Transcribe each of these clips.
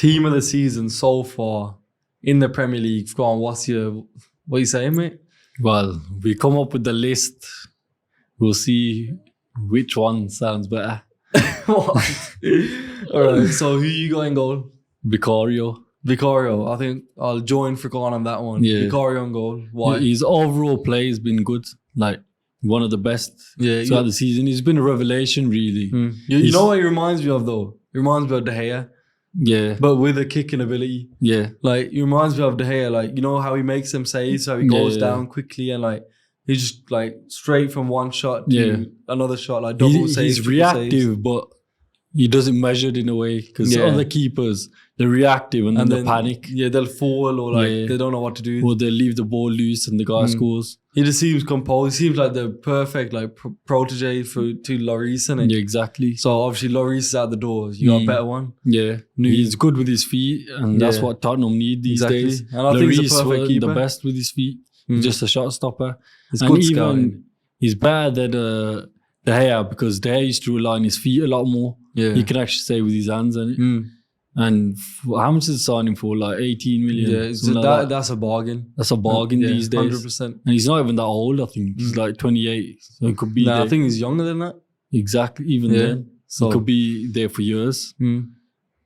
team of the season so far in the Premier League. Go on, what are you saying, mate? Well, we come up with the list. We'll see which one sounds better. What? All right, so who you got in goal? Vicario. I think I'll join for going on that one. Yeah. Vicario on goal. Why? His overall play has been good. Like, one of the best throughout the season. He's been a revelation, really. You know what he reminds me of, though? He reminds me of De Gea. Yeah. But with a kicking ability. Yeah. Like, he reminds me of De Gea. Like, you know how he makes them saves, how he goes down quickly and like, he's just like straight from one shot to another shot, like double saves. He's reactive, but he doesn't measure it in a way because other keepers, they're reactive and then they panic. Yeah, they'll fall or like they don't know what to do. Or they'll leave the ball loose and the guy scores. He just seems composed. He seems like the perfect like protege to Lloris, isn't it? Yeah, exactly. So obviously Lloris is out the door. You got a better one. Yeah. He's good with his feet and that's what Tottenham need these days. And I think he's a perfect keeper. The best with his feet. He's just a shot stopper. It's good scouting. He's better than De Gea because De Gea used to rely on his feet a lot more. Yeah. He can actually say with his hands on it. And how much is it signing for? Like 18 million? Yeah, that's a bargain. That's a bargain these days. 100%. And he's not even that old, I think. He's like 28. So he could be there. I think he's younger than that. Exactly, even then. So he could be there for years.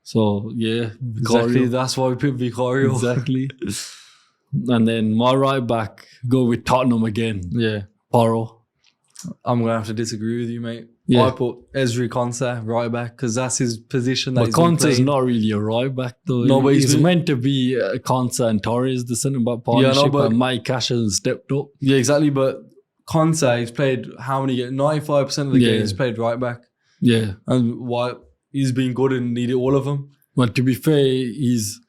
So, yeah. Vicario. Exactly, that's why we picked Vicario. Exactly. And then my right back, go with Tottenham again. Yeah. Porro. I'm going to have to disagree with you, mate. Yeah. I put Ezri Konsa right back because that's his position. But Konsa's not really a right back though. No, but he's meant to be Konsa and Torres, the centre back partnership, but Mike Cash has stepped up. Yeah, exactly. But Konsa, he's played how many games? 95% of the games he's played right back. Yeah. And he's been good and needed all of them. But to be fair, he's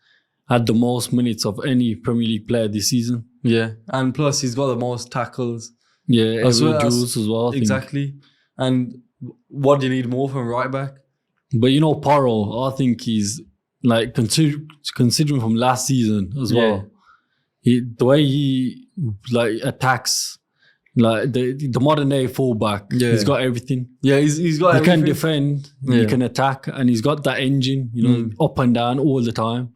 had the most minutes of any Premier League player this season. Yeah. And plus, he's got the most tackles. Yeah, Jules as well. Exactly. And what do you need more from right back? But you know, Porro, I think he's like considering from last season as well. The way he like attacks, like the modern day fullback, he's got everything. Yeah, he's got everything. He can defend, he can attack, and he's got that engine, you know, up and down all the time.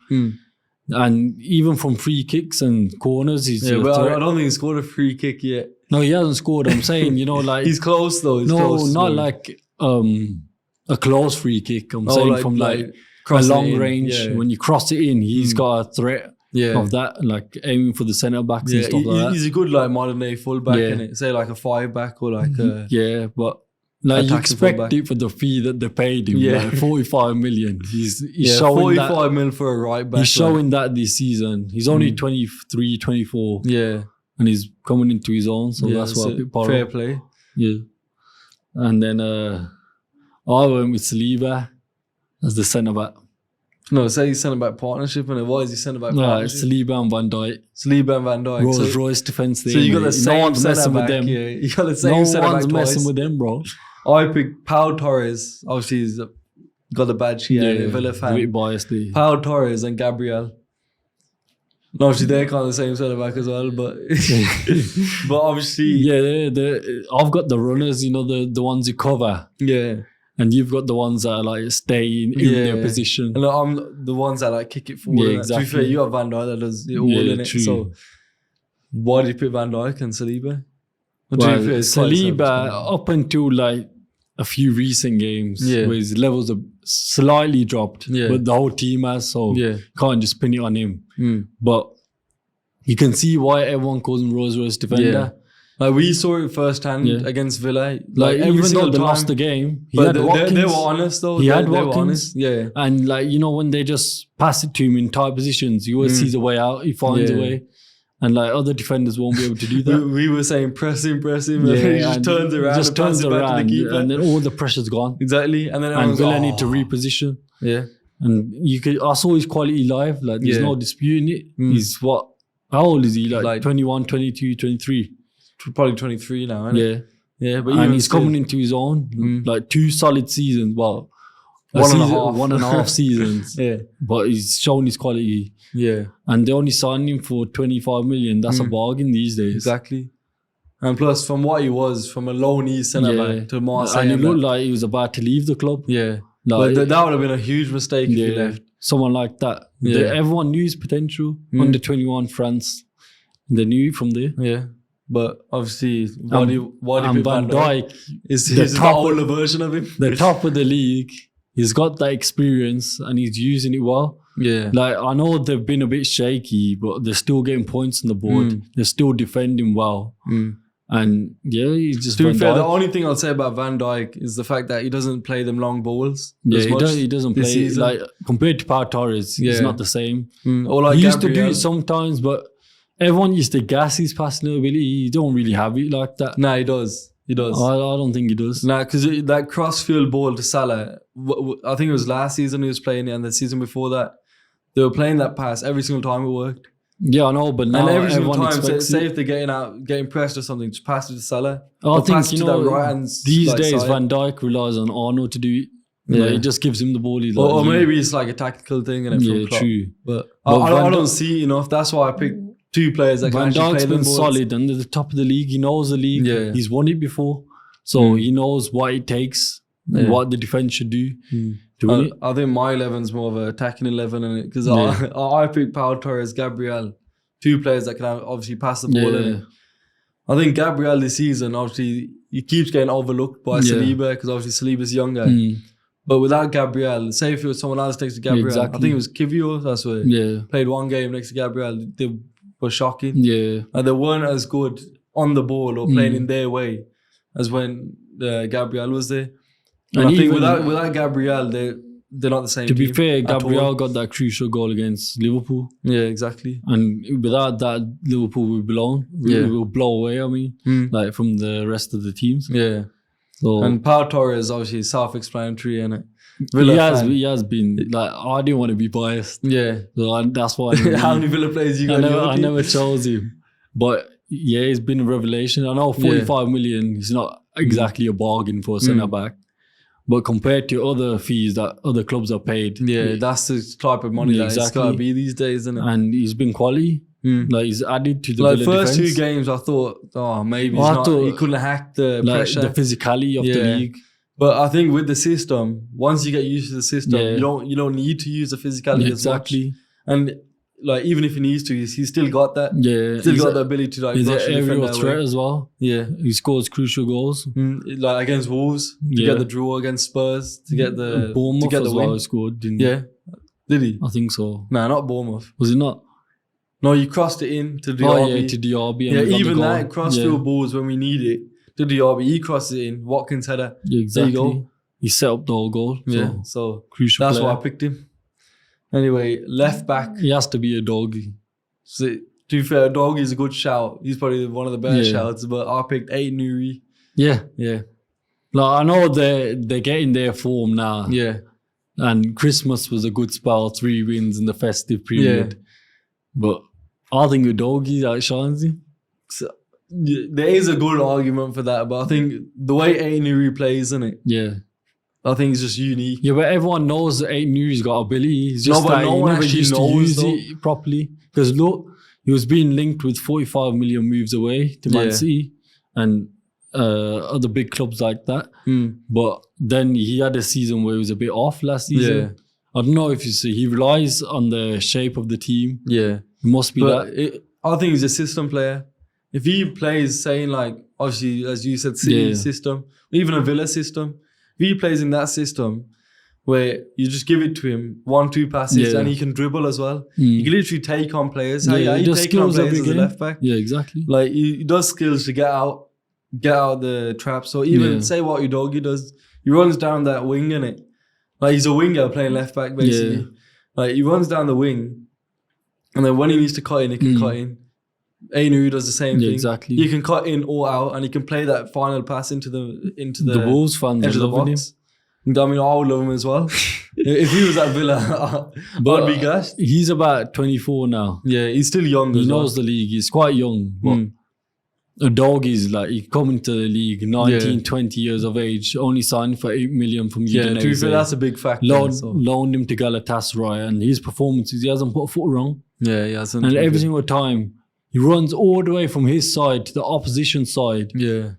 And even from free kicks and corners, he's but I don't think he scored a free kick yet. No, he hasn't scored. I'm saying, you know, like he's close though. Not like a close free kick. I'm saying like, from like a long range. Yeah. When you cross it in, he's got a threat of that, like aiming for the centre backs and stuff like that. He's a good like modern day fullback, innit? Say like a 5-back or like a but like you expect it for the fee that they paid him, like 45 million. He's showing 45 million for a right back. He's showing that this season. He's only 23, 24. Yeah. And he's coming into his own, so that's why I picked Porro. Fair play. Yeah. And then I went with Saliba as the centre-back. No, say he's centre-back partnership, and why is he centre-back partnership? Saliba and Van Dijk. Saliba and Van Dijk. Rolls-Royce defence there. So you got the same centre-back with them. Yeah, you got the same centre-back No one's messing with them, bro. I picked Pau Torres. Obviously, he's got the badge here. Villa fan. A bit biased there. Pau Torres and Gabriel. No, obviously they're kind of the same centre back as well, but obviously I've got the runners, you know, the ones you cover. Yeah. And you've got the ones that are like stay in their position. And I'm the ones that like kick it forward. Yeah, exactly. To be fair, you got Van Dijk that does it all in it. True. So why did you pick Van Dijk and Saliba? Well, Saliba up until like a few recent games where his levels have slightly dropped, but the whole team has, so can't just pin it on him. But you can see why everyone calls him Rolls-Royce defender. Like we saw it firsthand against Villa. Like every even though single they time, lost the game, he but had Watkins. They were honest though. He had they Watkins. were honest. Yeah. And like, you know, when they just pass it to him in tight positions, he always sees a way out. He finds a way. And like other defenders won't be able to do that. we were saying press him, and he just turns around and passes it back to the keeper. And then all the pressure's gone. Exactly. And then Villa need to reposition. Yeah. And I saw his quality live. Like there's no disputing it. He's how old is he? Like 21, 22, 23. Probably 23 now, isn't it? Yeah. But he's coming into his own. Like 2 solid seasons. Well, one and a half seasons. But he's shown his quality. Yeah. And they only signed him for 25 million. That's a bargain these days. Exactly. And plus, from what he was, from a loanee centre-back to Marseille. And it looked like he was about to leave the club. Yeah. Like, but that would have been a huge mistake if he left. someone like that. Everyone knew his potential. Under 21 France, they knew it from there. Yeah. But obviously, why do you pick Van Dijk? Is the older version of him? The top of the league. He's got that experience and he's using it well. Yeah. Like, I know they've been a bit shaky, but they're still getting points on the board. They're still defending well. And yeah, he's just. To be fair, the only thing I'll say about Van Dijk is the fact that he doesn't play them long balls. Yeah, he doesn't play season. Like, compared to Pau Torres, he's not the same. Or like he used to do it sometimes, but everyone used to gas his passing ability. He don't really have it like that. Nah, he does. He does. I don't think he does. Nah, because that cross-field ball to Salah, I think it was last season he was playing it, and the season before that, they were playing that pass every single time it worked. Yeah, I know, but now and every single time, say if they're getting pressed or something, just pass it to Salah. I think, these days side. Van Dijk relies on Arnold to do it. Like, he just gives him the ball. Or maybe it's like a tactical thing. And true. But I don't see enough. That's why I picked two players that can actually play them. Van Dijk's been solid under the top of the league. He knows the league. Yeah. He's won it before. So he knows what it takes and what the defense should do to win it. I think my 11's more of an attacking 11 because I picked Pau Torres, Gabriel, two players that can obviously pass the ball. And I think Gabriel this season, obviously, he keeps getting overlooked by Saliba because obviously Saliba's younger. But without Gabriel, say if it was someone else next to Gabriel, I think it was Kivio, that's what played one game next to Gabriel. They were shocking. Yeah. And they weren't as good on the ball or playing in their way as when Gabriel was there. And I think without Gabriel, they're not the same. To be fair, Gabriel got that crucial goal against Liverpool. Yeah, exactly. And without that, Liverpool will blow away, I mean, like from the rest of the teams. Yeah. So, and Pau Torres obviously self-explanatory, innit? He has been, like, I didn't want to be biased. Yeah. So that's why how many Villa players you got? I never chose him. But yeah, he's been a revelation. I know 45 million is not exactly a bargain for a centre-back. But compared to other fees that other clubs are paid. Yeah, that's the type of money that it's got to be these days, isn't it? And he's been quality. Like, he's added to the Villa first defense. 2 games, I thought, maybe he couldn't hack the pressure. The physicality of the league. But I think with the system, once you get used to the system, you don't need to use the physicality as much. And like, even if he needs to, he's still got that. Yeah, still got the ability to, like, he's an aerial threat as well. Yeah, he scores crucial goals. Like against Wolves, to get the draw against Spurs, to get the Bournemouth to get the as win. Well, he scored, didn't he? Did he? I think so. Nah, not Bournemouth. Was it not? No, you crossed it in to Diaby. To Diaby. Yeah, even that cross-field balls when we need it to Diaby, he crosses it in. Watkins header. Yeah, exactly. There you go. He set up the whole goal. So crucial. That's why I picked him. Anyway, left back. He has to be a doggy. So, to be fair, a doggy is a good shout. He's probably one of the better shouts. But I picked Nuri. Yeah. Yeah. Like, I know they're getting their form now. Yeah. And Christmas was a good spell, 3 wins in the festive period. Yeah. But I think a doggy outshines him. So, there is a good argument for that, but I think the way Nuri plays, isn't it? Yeah. I think it's just unique. Yeah, but everyone knows that Nuri's got ability. He's just no one actually knows to use it properly. Because look, he was being linked with 45 million moves away to Man City and other big clubs like that. But then he had a season where he was a bit off last season. Yeah. I don't know if you see, he relies on the shape of the team. Yeah. It must be that. I think he's a system player. If he plays, saying like, obviously, as you said, City system, even a Villa system, if he plays in that system where you just give it to him, 1-2 passes, and he can dribble as well. He can literally take on players. He takes on players as a left back. Yeah, exactly. Like, he does skills to get out the trap. So even say what Udogie does, he runs down that wing, innit? Like, he's a winger playing left back, basically. Yeah. Like, he runs down the wing, and then when he needs to cut in, he can cut in. Nuri does the same thing. Exactly. He can cut in or out, and he can play that final pass into the Wolves fans edge of the box. I mean, I would love him as well. If he was at Villa, I'd be gassed. He's about 24 now. Yeah, he's still young. He knows the league. He's quite young. But a dog is like, he come into the league 19, 20 years of age, only signed for 8 million from Udinese. To be fair, that's a big factor. Loaned him to Galatasaray, and his performances, he hasn't put a foot wrong. Yeah, he hasn't. And every single time, he runs all the way from his side to the opposition side. Yeah.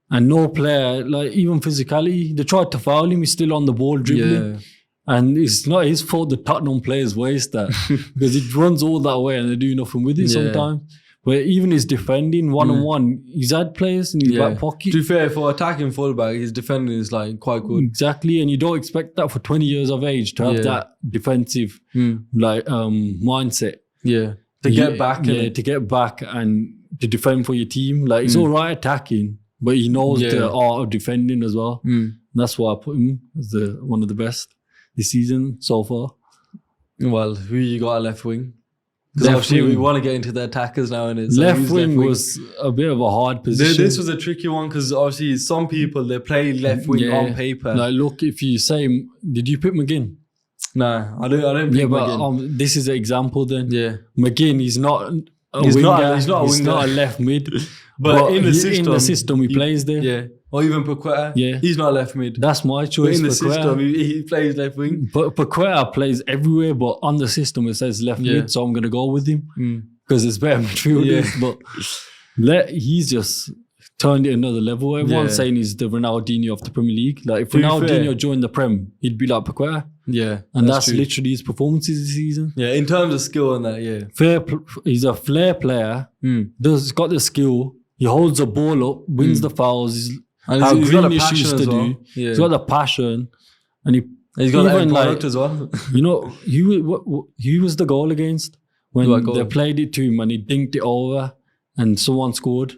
And no player, like, even physically, they tried to foul him, he's still on the ball dribbling. And it's not his fault the Tottenham players waste that because it runs all that way and they do nothing with it sometimes. But even his defending one-on-one, he's had players in his back pocket. To be fair, for attacking fullback, his defending is like quite good. Exactly, and you don't expect that for 20 years of age to have that defensive mindset. Yeah, to get back. To get back and to defend for your team. Like he's all right attacking, but he knows the art of defending as well. That's why I put him as one of the best this season so far. Well, who you got at left wing? Because obviously we want to get into the attackers now, and it's left wing was a bit of a hard position. This was a tricky one because obviously some people they play left wing on paper. Like, look, if you say, did you pick McGinn? No, I don't pick McGinn. This is an example then. Yeah, McGinn, he's not a winger. He's not a left mid. but in the system, he plays there. Yeah. Or even Paqueta. Yeah. He's not left mid. That's my choice. But in the system, he plays left wing. But Paqueta plays everywhere, but on the system it says left mid, so I'm going to go with him because it's better midfielders. But he's just turned it another level. Everyone's saying he's the Ronaldinho of the Premier League. Like if Ronaldinho joined the Prem, he'd be like Paqueta. Yeah. And that's literally his performances this season. Yeah, in terms of skill and that, he's a flair player. He's got the skill. He holds the ball up, wins the fouls. How Greenish used to do. Yeah. He's got the passion. And he's got the product as well. You know, he was the goal against when they played it to him and he dinked it over and someone scored.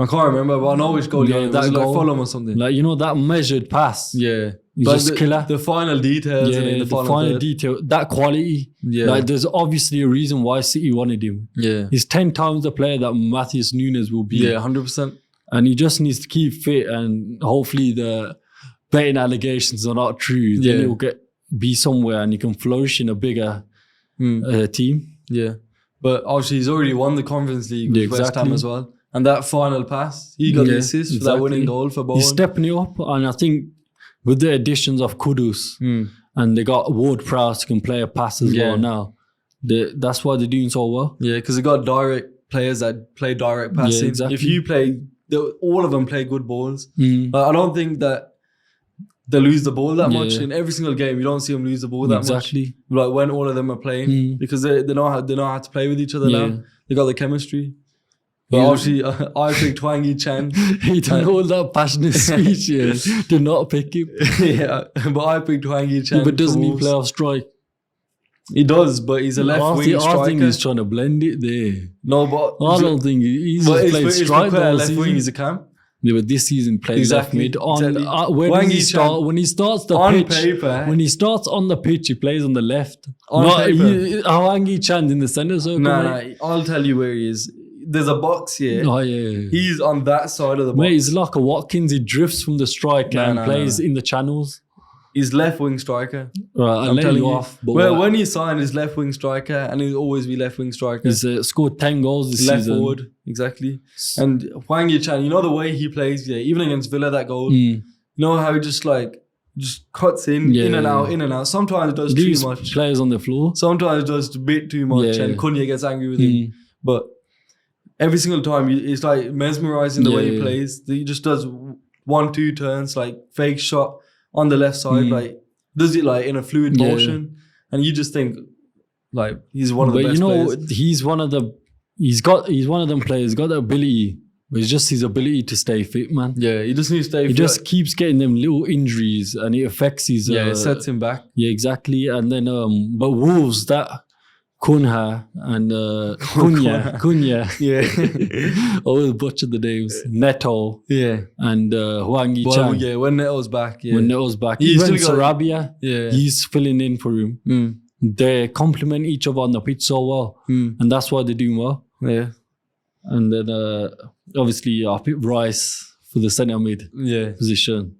I can't remember, but I know which goal. Yeah, that goal, like Fulham or something. Like, you know, that measured pass. Yeah. He's just killer. The final details. Yeah, the final detail. That quality. Yeah. Like, there's obviously a reason why City wanted him. Yeah. He's 10 times the player that Matheus Nunes will be. Yeah, 100%. And he just needs to keep fit and hopefully the betting allegations are not true. Then he'll be somewhere and he can flourish in a bigger team. Yeah. But obviously he's already won the Conference League with West Ham as well. And that final pass, he got the assist for that winning goal for Bowen. He's stepping it up, and I think with the additions of Kudus and they got Ward-Prowse who can play a pass as well now. That's why they're doing so well. Yeah, because they got direct players that play direct passing. Yeah, exactly. If you play, all of them play good balls. I don't think that they lose the ball that much in every single game. You don't see them lose the ball that much. Like when all of them are playing, because they know how to play with each other now. They got the chemistry. But obviously, I picked Hwang Hee-chan. He done all that passionate speech, to not pick him. But I picked Hwang Hee-chan. But doesn't he play off strike? He does, but he's a left wing striker. I think he's trying to blend it there. No, but I don't think he's just played strike all left season. Wing, he's a camp. Yeah, but this season plays left mid. When he starts the pitch, paper, when he starts on the pitch, he plays on the left. Hwang Hee-chan's in the centre circle. No, I'll tell you where he is. There's a box here. Oh, yeah. He's on that side of the box. Mate, he's like a Watkins. He drifts from the striker and plays in the channels. He's left wing striker. Right, I'm telling you off. Well, when he signed, he's left wing striker and he'll always be left wing striker. He's scored 10 goals this season. Left forward, exactly. And Hwang Hee-chan, you know the way he plays, even against Villa, that goal. You know how he just cuts in and out. Sometimes it does too much. Players on the floor. Sometimes it does a bit too much and Cunha gets angry with him. But every single time, it's like mesmerizing the way he plays. He just does 1-2 turns, like fake shot on the left side, like does it like in a fluid motion, and you just think like he's one of the best players. He's one of them players, got the ability, but it's just his ability to stay fit, man. Yeah, he just needs to stay fit. He just keeps getting them little injuries and it affects his... it sets him back. Yeah, exactly. And then, but Wolves, that... Cunha and Cunha. Yeah. Always butchered the names. Neto. Yeah. And Hwang Hee-chan. Yeah, when Neto's back. Yeah. When Neto's back. Even Sarabia, he's filling in for him. They complement each other on the pitch so well. And that's why they're doing well. Yeah. And then obviously I picked Rice for the centre mid position.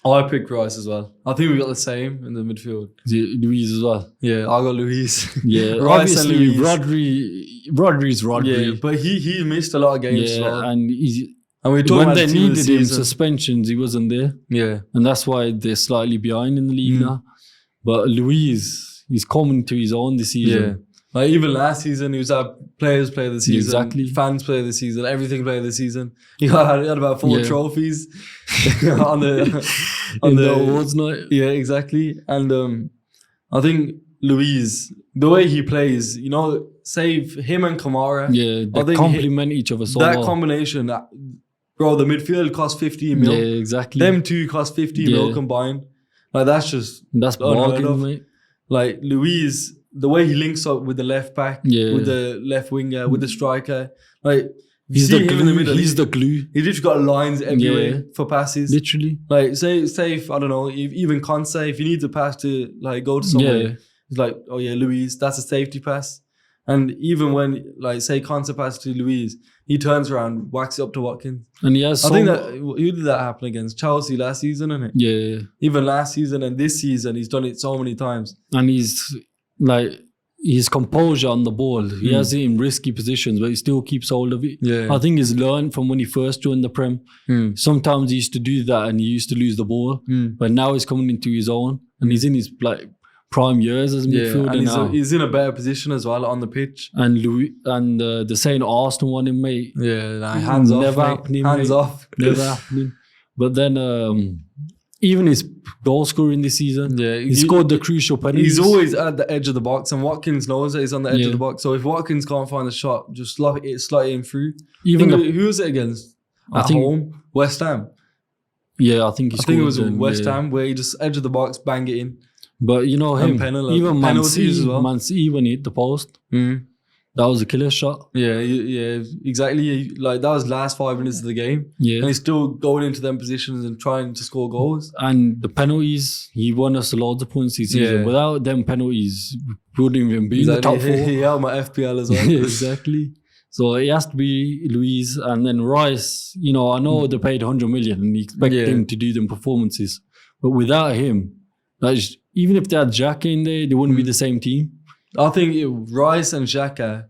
I picked Rice as well. I think we got the same in the midfield. Luis as well. Yeah, I got Luis. Yeah, Rice obviously and Luis. Rodri's Rodri. Yeah, but he missed a lot of games as well. And when they needed him, suspensions, he wasn't there. Yeah. And that's why they're slightly behind in the league now. But Luis, he's coming to his own this season. Like even last season, he was at Players Play of the Season, Exactly. Fans Play of the Season, Everything Play of the Season. He had about 4 trophies on the awards night. Yeah, exactly. And I think Luis, the way he plays, you know, save him and Kamara. Yeah, they complement each other so well. That combination, bro, the midfield cost 15 mil. Yeah, exactly. Them two cost 50 mil combined. Like that's bargain, mate. Like Luis, the way he links up with the left back, with the left winger, with the striker, like he's the glue. In the middle, he's the glue. He just got lines everywhere for passes. Literally. Like say if I don't know, even Conce, if he needs a pass to like go to somewhere, it's like, oh yeah, Luis, that's a safety pass. And even when like say Conce pass to Luis, he turns around, whacks it up to Watkins. And he has I think that who did that happen against? Chelsea last season, isn't it? Yeah. Even last season and this season, he's done it so many times. And he's like his composure on the ball. He has it in risky positions, but he still keeps hold of it. Yeah. I think he's learned from when he first joined the Prem. Sometimes he used to do that and he used to lose the ball. But now he's coming into his own and he's in his like prime years as a midfielder and now. He's in a better position as well on the pitch. And they're saying Arsenal want him, mate. Yeah, like, hands off, never mate. happening, hands mate. off. Never happening. But then even his goal scoring this season, he scored the crucial penalties. He's always at the edge of the box, and Watkins knows that he's on the edge of the box. So if Watkins can't find the shot, just slot it in through. Even who was it against? At home, West Ham. Yeah, I think it was West Ham where he just edge of the box, bang it in. But you know him, even Man City when he hit the post, that was a killer shot. Yeah, exactly. Like that was last 5 minutes of the game. Yeah, and he's still going into them positions and trying to score goals. And the penalties, he won us loads of points this season. Without them penalties, we wouldn't even be in the top 4. He held my FPL as well. Exactly. So it has to be Luis, and then Rice. You know, I know they paid 100 million, and you expect him to do them performances, but without him, even if they had Xhaka in there, they wouldn't be the same team. I think Rice and Xhaka,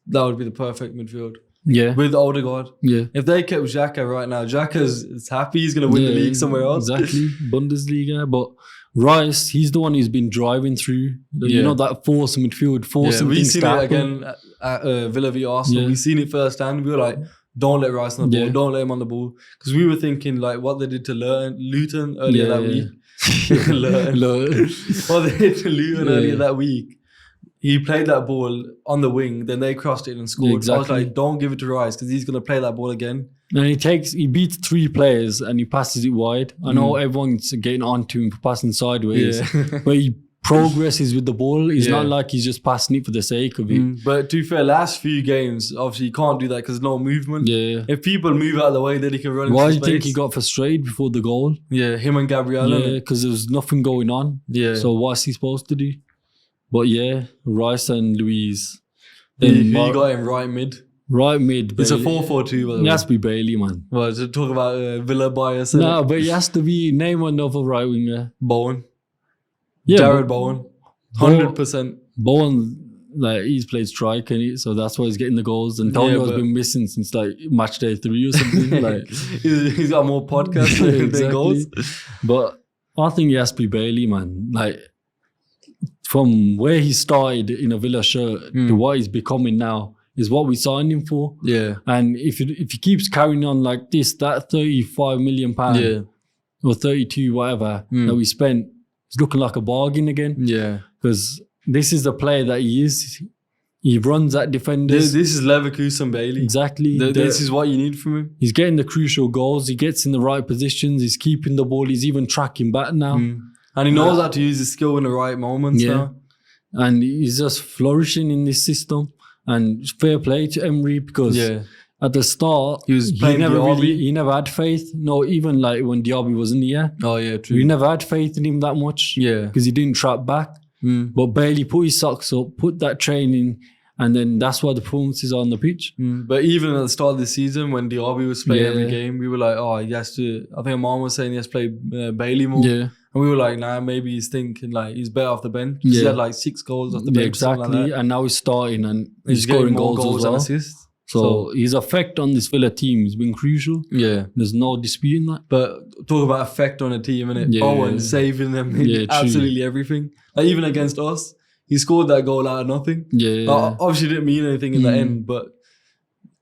that would be the perfect midfield. Yeah. With Odegaard. Yeah. If they kept Xhaka right now, Xhaka's happy. He's going to win the league somewhere else. Exactly. Bundesliga. But Rice, he's the one who's been driving through. You know, that force midfield, forcing things to happen. We've seen it again at Villa v Arsenal. We've seen it firsthand. We were like, don't let Rice on the ball. Don't let him on the ball. Because we were thinking like what they did to Luton earlier that week. What they did to Luton earlier that week. He played that ball on the wing, then they crossed it and scored. Exactly. I was like, don't give it to Rice because he's going to play that ball again. And he beats 3 players and he passes it wide. I know everyone's getting onto him for passing sideways, but he progresses with the ball. It's not like he's just passing it for the sake of it. But to be fair, last few games, obviously you can't do that because there's no movement. Yeah. If people move out of the way, then he can run Why into do you think he got frustrated before the goal? Yeah, him and Gabriel. Yeah, because there was nothing going on. Yeah. So what's he supposed to do? But yeah, Rice and Luis. Then who you got in right mid? Right mid. It's a 4-4-2, by the way. It has to be Bailey, man. Well, to talk about Villa bias. No, but it has to be name another right winger. Bowen. Yeah, Jared Bowen. 100%. Bowen, like he's played striker, so that's why he's getting the goals. And Antonio's been missing since like match day 3 or something. Like he's got more podcasts than goals. But I think it has to be Bailey, man. Like from where he started in a Villa shirt to what he's becoming now is what we signed him for. Yeah. And if he keeps carrying on like this, that £35 million or 32, whatever, that we spent, it's looking like a bargain again. Yeah. Because this is the player that he is. He runs at defenders. This is Leverkusen Bailey. Exactly. This is what you need from him. He's getting the crucial goals. He gets in the right positions. He's keeping the ball. He's even tracking back now. And he knows how to use his skill in the right moments now. And he's just flourishing in this system. And fair play to Emery because at the start, he never had faith. No, even like when Diaby wasn't here. Oh, yeah, true. We never had faith in him that much. Yeah. Because he didn't trap back. But Bailey put his socks up, put that training, and then that's why the performances are on the pitch. But even at the start of the season, when Diaby was playing every game, we were like, oh, he has to. I think Mom was saying he has to play Bailey more. Yeah. And we were like, nah, maybe he's thinking like he's better off the bench. He had like 6 goals off the bench. Exactly. Like and now he's starting and he's scoring goals as well. And assists. So his effect on this Villa team has been crucial. Yeah. There's no disputing that. But talk about effect on a team, innit? Owen saving them in absolutely everything. Like even against us, he scored that goal out of nothing. Yeah. Obviously didn't mean anything in the end, but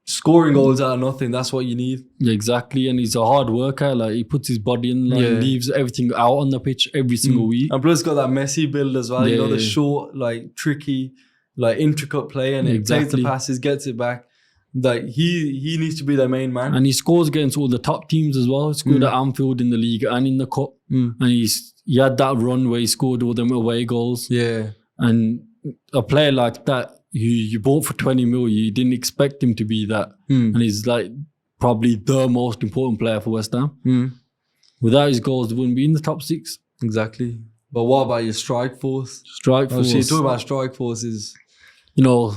scoring goals out of nothing, that's what you need. Yeah, exactly. And he's a hard worker. Like, he puts his body in, like, leaves everything out on the pitch every single week. And plus got that Messi build as well. You know, the short, like, tricky, like, intricate play, and it plays the passes, gets it back. Like, he needs to be their main man. And he scores against all the top teams as well. He scored at Anfield in the league and in the cup. And he had that run where he scored all them away goals. Yeah. And a player like that, you bought for 20 mil, you didn't expect him to be that. And he's like probably the most important player for West Ham. Without his goals, they wouldn't be in the top 6. Exactly. But what about your strike force? Strike force. Obviously, talking about strike forces. You know,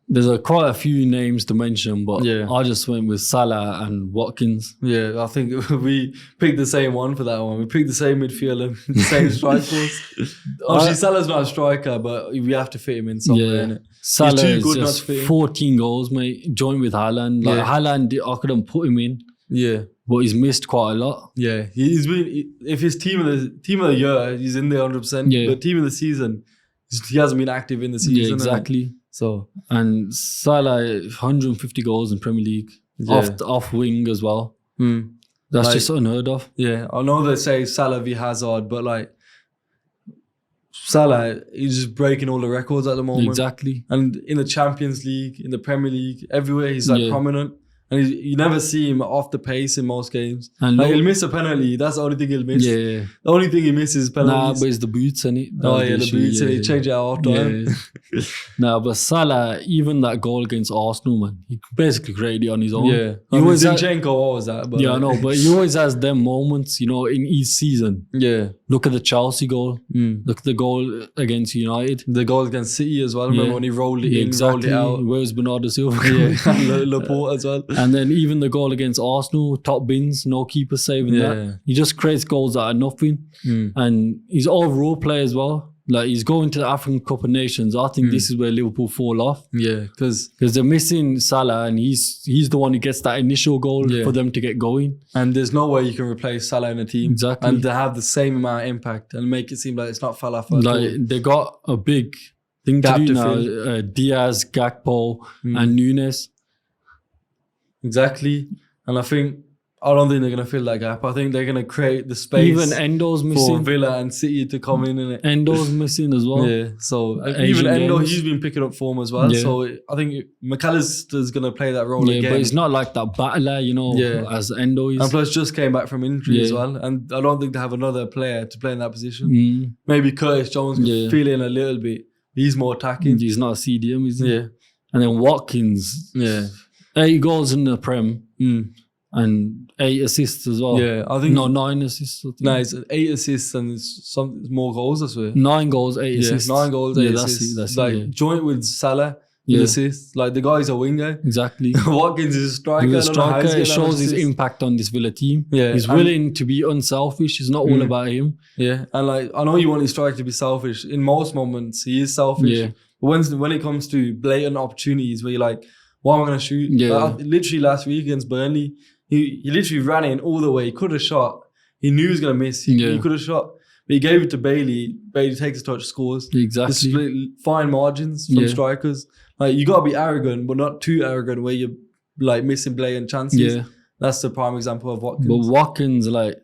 there's quite a few names to mention, but I just went with Salah and Watkins. Yeah, I think we picked the same one for that one. We picked the same midfielder, the same strike force. Obviously, Salah's not a striker, but we have to fit him in somewhere, innit? Salah is just 14 goals, mate, joined with Haaland. Like, Haaland, I couldn't put him in. Yeah. But he's missed quite a lot. Yeah. He's been, if his team of the year, he's in there 100%. Yeah. But team of the season, he hasn't been active in the season. Yeah, exactly. So, and Salah 150 goals in Premier League, off wing as well. That's like, just unheard of. Yeah, I know they say Salah v Hazard, but like Salah, he's just breaking all the records at the moment. Exactly. And in the Champions League, in the Premier League, everywhere he's like prominent. And you never see him off the pace in most games. And like, he'll miss a penalty. That's the only thing he'll miss. Yeah. The only thing he misses is penalties. Nah, but it's the boots, and it. Oh yeah, the boots, and he changed it out time. Yeah. Nah, but Salah, even that goal against Arsenal, man, he basically created it on his own. Yeah. He always Zinchenko, what was that? But yeah, I know, but he always has them moments, you know, in each season. Yeah. Look at the Chelsea goal. Look at the goal against United. The goal against City as well. Remember when he rolled it in, rolled it out. Where's Bernardo Silva? Yeah. Laporte as well. And then even the goal against Arsenal, top bins, no keeper saving that. He just creates goals out of nothing. And he's overall player as well. Like, he's going to the African Cup of Nations. I think this is where Liverpool fall off. Yeah, because they're missing Salah, and he's the one who gets that initial goal for them to get going. And there's no way you can replace Salah in a team. Exactly. And to have the same amount of impact and make it seem like it's not Falafel. Like, they got a big thing to do now. Diaz, Gakpo, and Nunes. Exactly. And I don't think they're going to fill that gap. I think they're going to create the space. Even Endo's missing. For Villa and City to come in it. Endo's missing as well. Yeah. So even Endo, he's been picking up form as well. Yeah. So I think McAllister's going to play that role again. But he's not like that battler, you know, as Endo is. And plus just came back from injury as well. And I don't think they have another player to play in that position. Maybe Curtis Jones could fill in a little bit. He's more attacking. He's not a CDM, is he? Yeah. And then Watkins. Yeah. 8 goals in the Prem. And 8 assists as well. Yeah, I think 9 assists. I think. No, it's 8 assists and some more goals, I swear. 9 goals, 8 assists. 9 goals, 8 assists. That's like joint with Salah with assists. Like, the guy's a winger. Exactly. Watkins is a striker. He's a striker. It shows his impact on this Villa team. Yeah, he's willing to be unselfish. It's not all about him. Yeah, and like, I know you want his striker to be selfish. In most moments, he is selfish. Yeah. But when it comes to blatant opportunities where you're like, what am I going to shoot? Yeah. Like, literally last week against Burnley, he literally ran in all the way. He could have shot. He knew he was going to miss. He could have shot. But he gave it to Bailey. Bailey takes a touch, scores. Exactly. Just fine margins from strikers. Like, you got to be arrogant, but not too arrogant where you're like missing blatant chances. Yeah. That's the prime example of Watkins. But Watkins, like,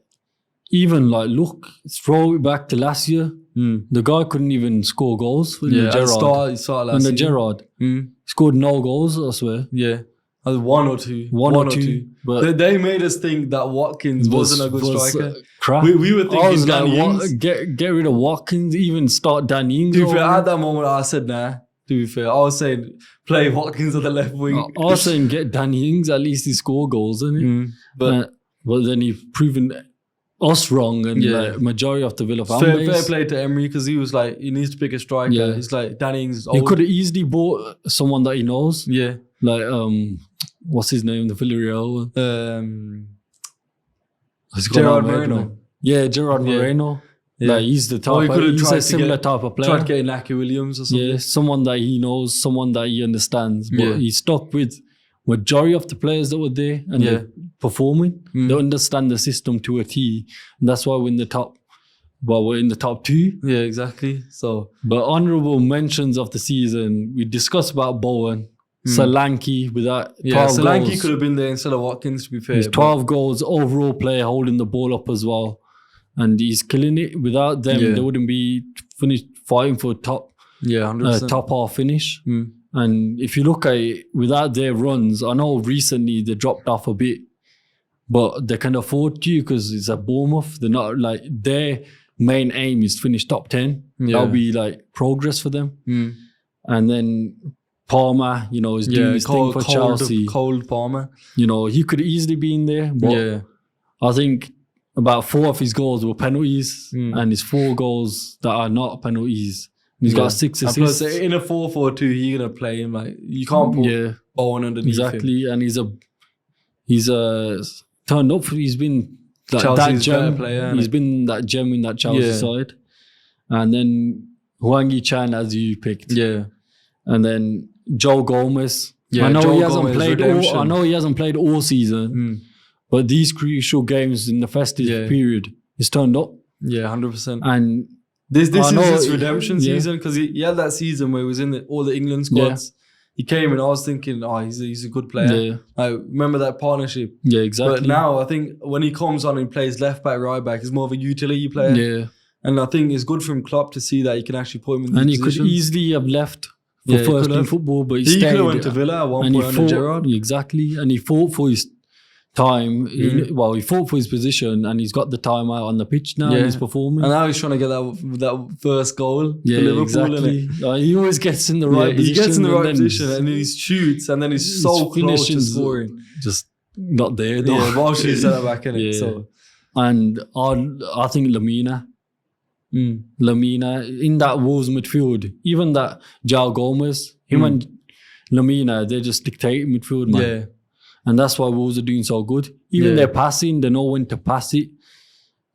even like, look, throw it back to last year. The guy couldn't even score goals for the Gerrard. He started last year. Gerrard. Scored no goals, I swear. Yeah. One or two. One or two. But they made us think that Watkins wasn't a good striker. Crap. We were thinking Danny Ings. Get rid of Watkins, even start Danny Ings. To be fair, at that moment, I said, nah. To be fair, I was saying play Watkins on the left wing. I was saying get Danny Ings, at least he score goals, isn't he? But then he's proven us wrong, and like, majority of the Villa fan base. Fair play to Emery, because he was like, he needs to pick a striker. Yeah. He's like, Danny Ings is old. He could have easily bought someone that he knows. Yeah. Like, what's his name? The Villarreal. Gerard Moreno. Yeah, Gerard Moreno. Yeah. Like, he's the type. He's a similar type of player. Tried to get Naki Williams or something. Yeah, someone that he knows, someone that he understands. But he stuck with majority of the players that were there, and they're performing. They understand the system to a T, and that's why we're in the top well, we're in the top 2. Yeah, exactly. So, but honourable mentions of the season, we discussed about Bowen, Solanke with that 12 Solanke goals. could have been there instead of Watkins, to be fair. He's 12 goals, overall player, holding the ball up as well. And he's killing it. Without them, they wouldn't be fighting for top 100%. top half finish. And if you look at it, without their runs, I know recently they dropped off a bit, but they can afford to because it's a Bournemouth. They're not like, their main aim is to finish top 10. That'll be like progress for them. And then Palmer, you know, is doing his thing for Chelsea. Cold Palmer. You know, he could easily be in there, but I think about 4 of his goals were penalties and his 4 goals that are not penalties. He's got 6 assists. And plus, in a 4-4-2, you're gonna play him like you can't put Bowen underneath him. And he's turned up. He's been that gem player. He's been that gem in that Chelsea side. And then Hwang Hee-chan, as you picked. Yeah. And then Joe Gomez. I know he hasn't played all season, but these crucial games in the festive period, he's turned up. Yeah, 100%. And this is his redemption season because he had that season where he was in all the England squads. He came and I was thinking, he's a good player. I remember that partnership. Yeah, exactly. But now I think when he comes on and plays left back, right back, he's more of a utility player. Yeah. And I think it's good from Klopp to see that he can actually put him in and these he positions. Could easily have left for first team football, but he stayed. He could have went to Villa at one point under Gerrard. Exactly. And he fought for his time. He fought for his position and he's got the time out on the pitch now and he's performing. And now he's trying to get that first goal for Liverpool. Exactly. He always gets in the right position. He gets in the right position and then he shoots and then he's so close to scoring. Just not there though. Yeah, while she's set back in it. So. And I think Lamina in that Wolves midfield, even that João Gomez, him and Lamina, they just dictate midfield, man. Yeah. And that's why Wolves are doing so good. Even their passing, they know when to pass it.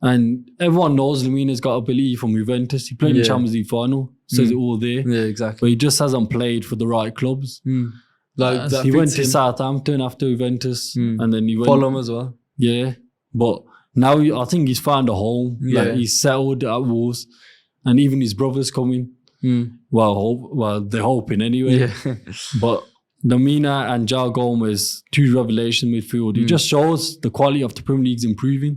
And everyone knows Lamina's got ability from Juventus. He played in the Champions League final, says it all there. Yeah, exactly. But he just hasn't played for the right clubs. Like he went to Southampton after Juventus, and then he went Fulham as well. Yeah, but now I think he's found a home. Like he's settled at Wolves, and even his brother's coming. Well, they're hoping anyway. Yeah. But Lamina and João Gomez, 2 revelation midfield. It just shows the quality of the Premier League's improving.